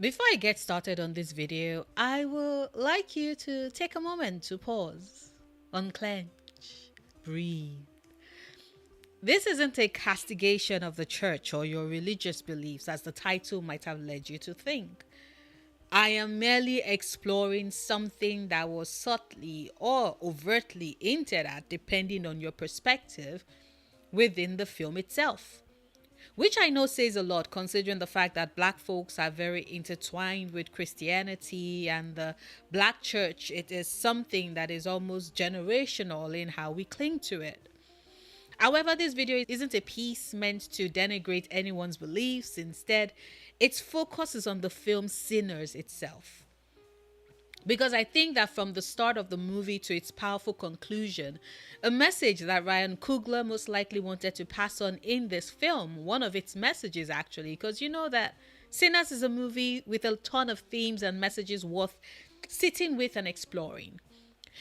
Before I get started on this video, I would like you to take a moment to pause, unclench, breathe. This isn't a castigation of the church or your religious beliefs, as the title might have led you to think. I am merely exploring something that was subtly or overtly hinted at, depending on your perspective, within the film itself. Which I know says a lot, considering the fact that black folks are very intertwined with Christianity and the black church. It is something that is almost generational in how we cling to it. However, this video isn't a piece meant to denigrate anyone's beliefs. Instead, its focus is on the film's sinners itself. Because I think that from the start of the movie to its powerful conclusion, a message that Ryan Coogler most likely wanted to pass on in this film, one of its messages actually, because you know that Sinners is a movie with a ton of themes and messages worth sitting with and exploring.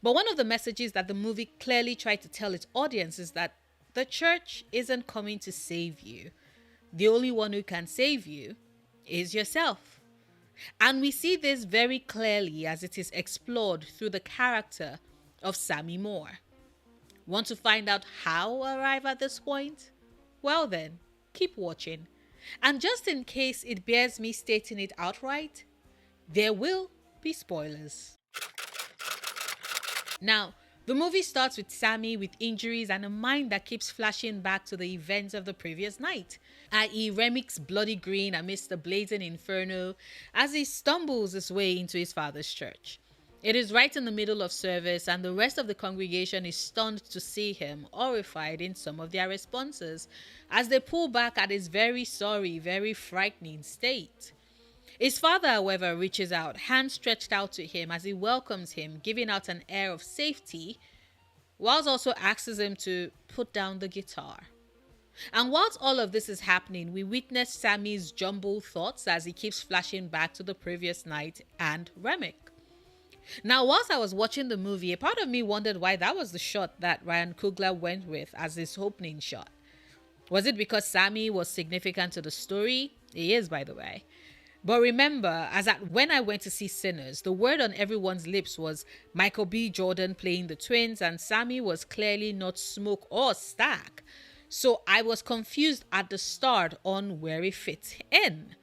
But one of the messages that the movie clearly tried to tell its audience is that the church isn't coming to save you. The only one who can save you is yourself. And we see this very clearly as it is explored through the character of Sammy Moore. Want to find out how arrive at this point? Well then, keep watching. And just in case it bears me stating it outright, there will be spoilers. Now, the movie starts with Sammy with injuries and a mind that keeps flashing back to the events of the previous night, i.e. Remy's bloody grin amidst the blazing inferno as he stumbles his way into his father's church. It is right in the middle of service and the rest of the congregation is stunned to see him, horrified in some of their responses, as they pull back at his very sorry, very frightening state. His father, however, reaches out, hand stretched out to him as he welcomes him, giving out an air of safety, whilst also asks him to put down the guitar. And whilst all of this is happening, we witness Sammy's jumbled thoughts as he keeps flashing back to the previous night and Remy. Now, whilst I was watching the movie, a part of me wondered why that was the shot that Ryan Coogler went with as his opening shot. Was it because Sammy was significant to the story? He is, by the way. But remember, when I went to see Sinners, the word on everyone's lips was Michael B. Jordan playing the twins, and Sammy was clearly not Smoke or Stack. So I was confused at the start on where he fit in.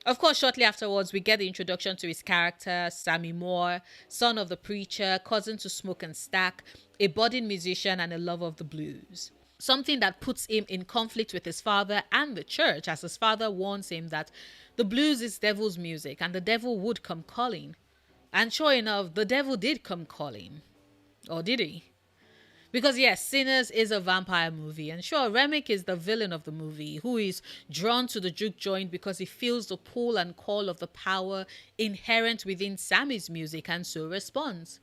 Of course, shortly afterwards, we get the introduction to his character, Sammy Moore, son of the preacher, cousin to Smoke and Stack, a budding musician and a lover of the blues. Something that puts him in conflict with his father and the church, as his father warns him that the blues is devil's music and the devil would come calling. And sure enough, the devil did come calling. Or did he? Because yes, Sinners is a vampire movie, and sure, Remy is the villain of the movie, who is drawn to the juke joint because he feels the pull and call of the power inherent within Sammy's music and so responds.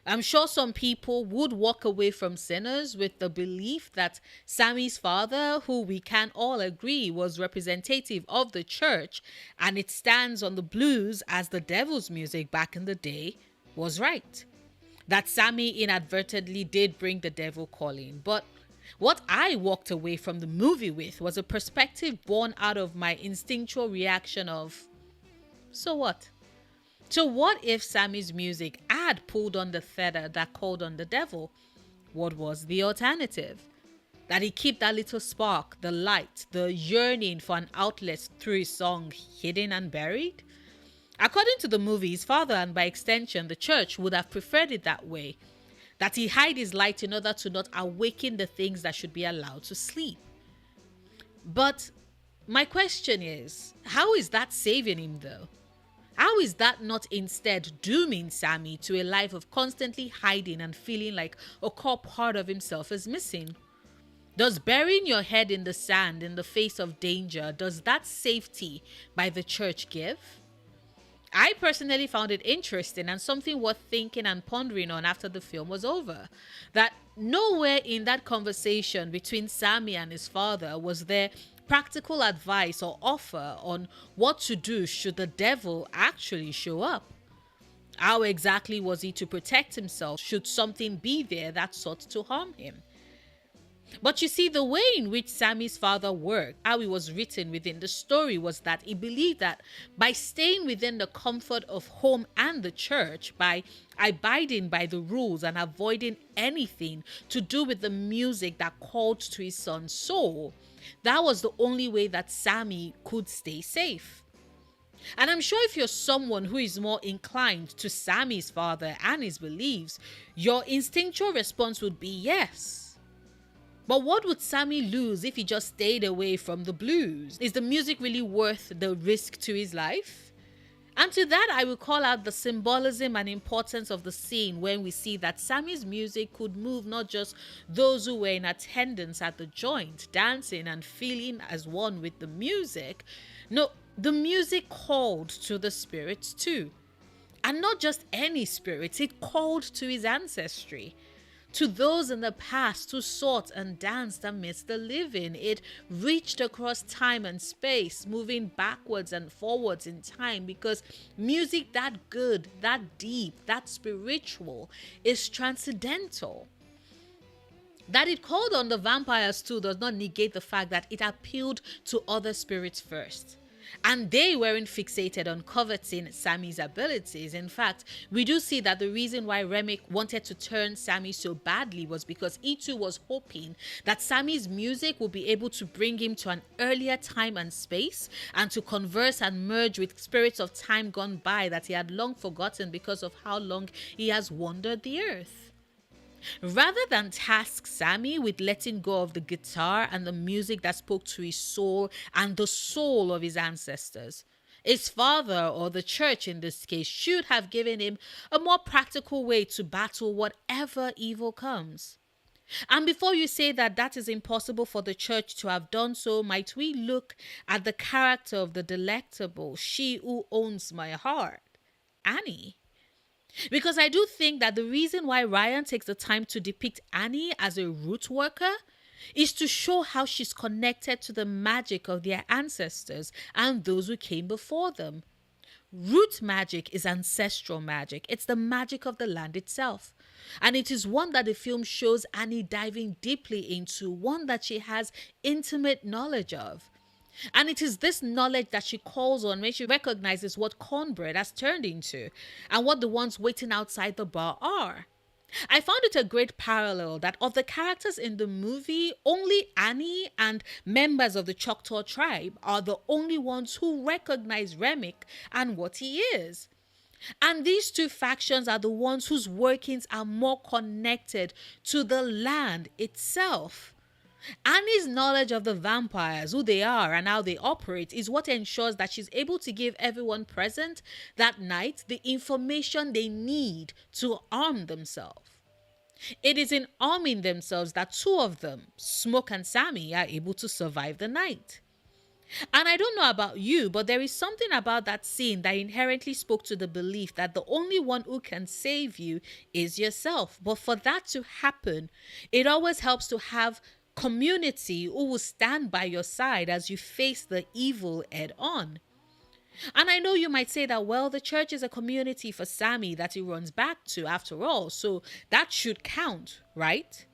I'm sure some people would walk away from Sinners with the belief that Sammy's father, who we can all agree was representative of the church and it stands on the blues as the devil's music back in the day, was right. That Sammy inadvertently did bring the devil calling. But what I walked away from the movie with was a perspective born out of my instinctual reaction of, so what? So what if Sammy's music had pulled on the feather that called on the devil? What was the alternative? That he keep that little spark, the light, the yearning for an outlet through his song hidden and buried? According to the movie, his father and by extension the church would have preferred it that way. That he hide his light in order to not awaken the things that should be allowed to sleep. But my question is, how is that saving him though? How is that not instead dooming Sammy to a life of constantly hiding and feeling like a core part of himself is missing? Does burying your head in the sand in the face of danger, does that safety by the church give? I personally found it interesting and something worth thinking and pondering on after the film was over. That nowhere in that conversation between Sammy and his father was there practical advice or offer on what to do should the devil actually show up. How exactly was he to protect himself should something be there that sought to harm him? But you see, the way in which Sammy's father worked, how it was written within the story, was that he believed that by staying within the comfort of home and the church, by abiding by the rules and avoiding anything to do with the music that called to his son's soul, that was the only way that Sammy could stay safe. And I'm sure if you're someone who is more inclined to Sammy's father and his beliefs, your instinctual response would be yes. But what would Sammy lose if he just stayed away from the blues? Is the music really worth the risk to his life? And to that, I will call out the symbolism and importance of the scene when we see that Sammy's music could move not just those who were in attendance at the joint, dancing and feeling as one with the music. No, the music called to the spirits too. And not just any spirits, it called to his ancestry. To those in the past who sought and danced amidst the living, it reached across time and space, moving backwards and forwards in time, because music that good, that deep, that spiritual is transcendental. That it called on the vampires too does not negate the fact that it appealed to other spirits first. And they weren't fixated on coveting Sammy's abilities. In fact, we do see that the reason why Remick wanted to turn Sammy so badly was because he too was hoping that Sammy's music would be able to bring him to an earlier time and space and to converse and merge with spirits of time gone by that he had long forgotten because of how long he has wandered the earth. Rather than task Sammy with letting go of the guitar and the music that spoke to his soul and the soul of his ancestors, his father, or the church in this case, should have given him a more practical way to battle whatever evil comes. And before you say that that is impossible for the church to have done so, might we look at the character of the delectable, she who owns my heart, Annie? Because I do think that the reason why Ryan takes the time to depict Annie as a root worker is to show how she's connected to the magic of their ancestors and those who came before them. Root magic is ancestral magic. It's the magic of the land itself. And it is one that the film shows Annie diving deeply into, one that she has intimate knowledge of. And it is this knowledge that she calls on when she recognizes what cornbread has turned into and what the ones waiting outside the bar are. I found it a great parallel that of the characters in the movie, only Annie and members of the Choctaw tribe are the only ones who recognize Remick and what he is. And these two factions are the ones whose workings are more connected to the land itself. Annie's knowledge of the vampires, who they are and how they operate, is what ensures that she's able to give everyone present that night the information they need to arm themselves. It is in arming themselves that two of them, Smoke and Sammy, are able to survive the night. And I don't know about you, but there is something about that scene that inherently spoke to the belief that the only one who can save you is yourself. But for that to happen, it always helps to have community who will stand by your side as you face the evil head on. And I know you might say that, well, the church is a community for Sammy that he runs back to after all, so that should count, right?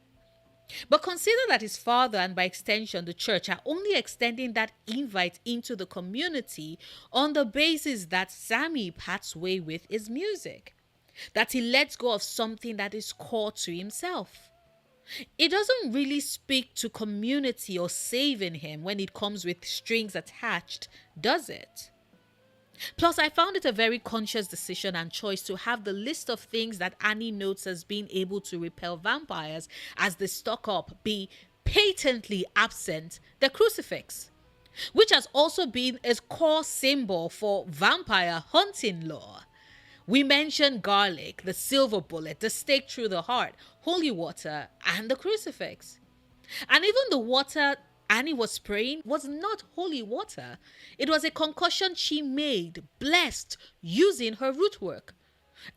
But consider that his father and by extension the church are only extending that invite into the community on the basis that Sammy parts way with his music, that he lets go of something that is core to himself. It doesn't really speak to community or saving him when it comes with strings attached, does it? Plus, I found it a very conscious decision and choice to have the list of things that Annie notes as being able to repel vampires as they stock up be patently absent the crucifix, which has also been a core symbol for vampire hunting lore. We mentioned garlic, the silver bullet, the stake through the heart, holy water, and the crucifix. And even the water Annie was spraying was not holy water. It was a concoction she made, blessed, using her root work.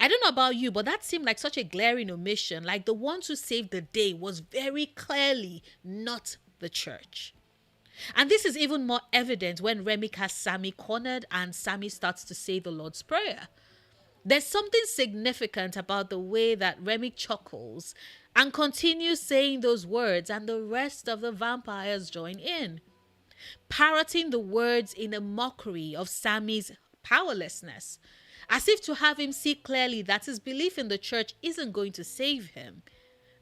I don't know about you, but that seemed like such a glaring omission, like the ones who saved the day was very clearly not the church. And this is even more evident when Remick has Sammy cornered and Sammy starts to say the Lord's Prayer. There's something significant about the way that Remick chuckles and continues saying those words, and the rest of the vampires join in, parroting the words in a mockery of Sammy's powerlessness, as if to have him see clearly that his belief in the church isn't going to save him.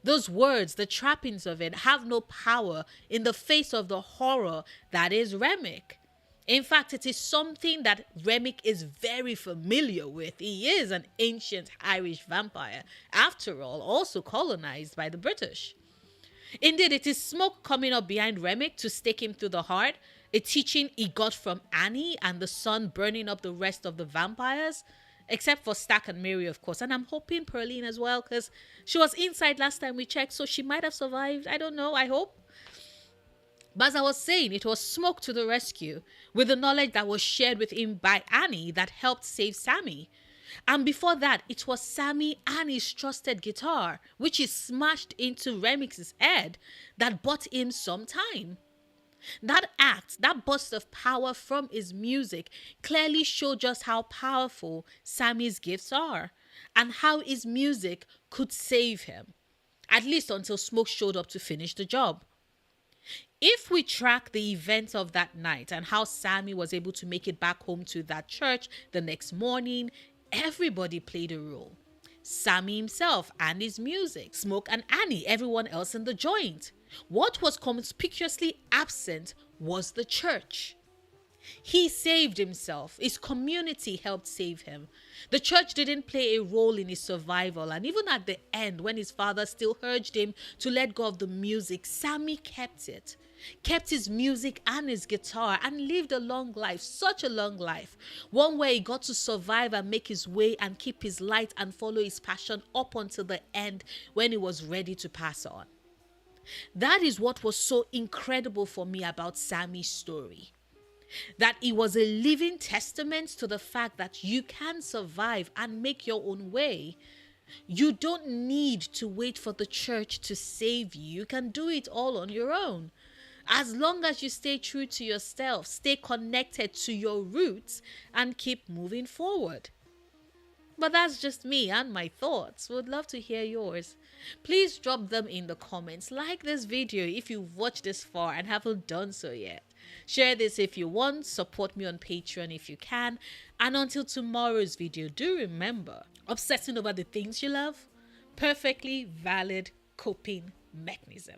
Those words, the trappings of it, have no power in the face of the horror that is Remick. In fact, it is something that Remick is very familiar with. He is an ancient Irish vampire, after all, also colonized by the British. Indeed, it is smoke coming up behind Remick to stake him through the heart, a teaching he got from Annie, and the sun burning up the rest of the vampires, except for Stack and Mary, of course. And I'm hoping Pearline as well, because she was inside last time we checked, so she might have survived. I don't know, I hope. But as I was saying, it was smoke to the rescue, with the knowledge that was shared with him by Annie that helped save Sammy. And before that, it was Sammy Annie's trusted guitar, which he smashed into Remix's head, that bought him some time. That act, that burst of power from his music, clearly showed just how powerful Sammy's gifts are, and how his music could save him, at least until Smoke showed up to finish the job. If we track the events of that night and how Sammy was able to make it back home to that church the next morning, everybody played a role. Sammy himself and his music, Smoke and Annie, everyone else in the joint. What was conspicuously absent was the church. He saved himself. His community helped save him. The church didn't play a role in his survival, and even at the end, when his father still urged him to let go of the music, Sammy kept it. Kept his music and his guitar, and lived a long life, such a long life. One where he got to survive and make his way and keep his light and follow his passion up until the end when he was ready to pass on. That is what was so incredible for me about Sammy's story. That he was a living testament to the fact that you can survive and make your own way. You don't need to wait for the church to save you. You can do it all on your own. As long as you stay true to yourself, stay connected to your roots, and keep moving forward. But that's just me and my thoughts. Would love to hear yours. Please drop them in the comments. Like this video if you've watched this far and haven't done so yet. Share this if you want. Support me on Patreon if you can. And until tomorrow's video, do remember, obsessing over the things you love, perfectly valid coping mechanism.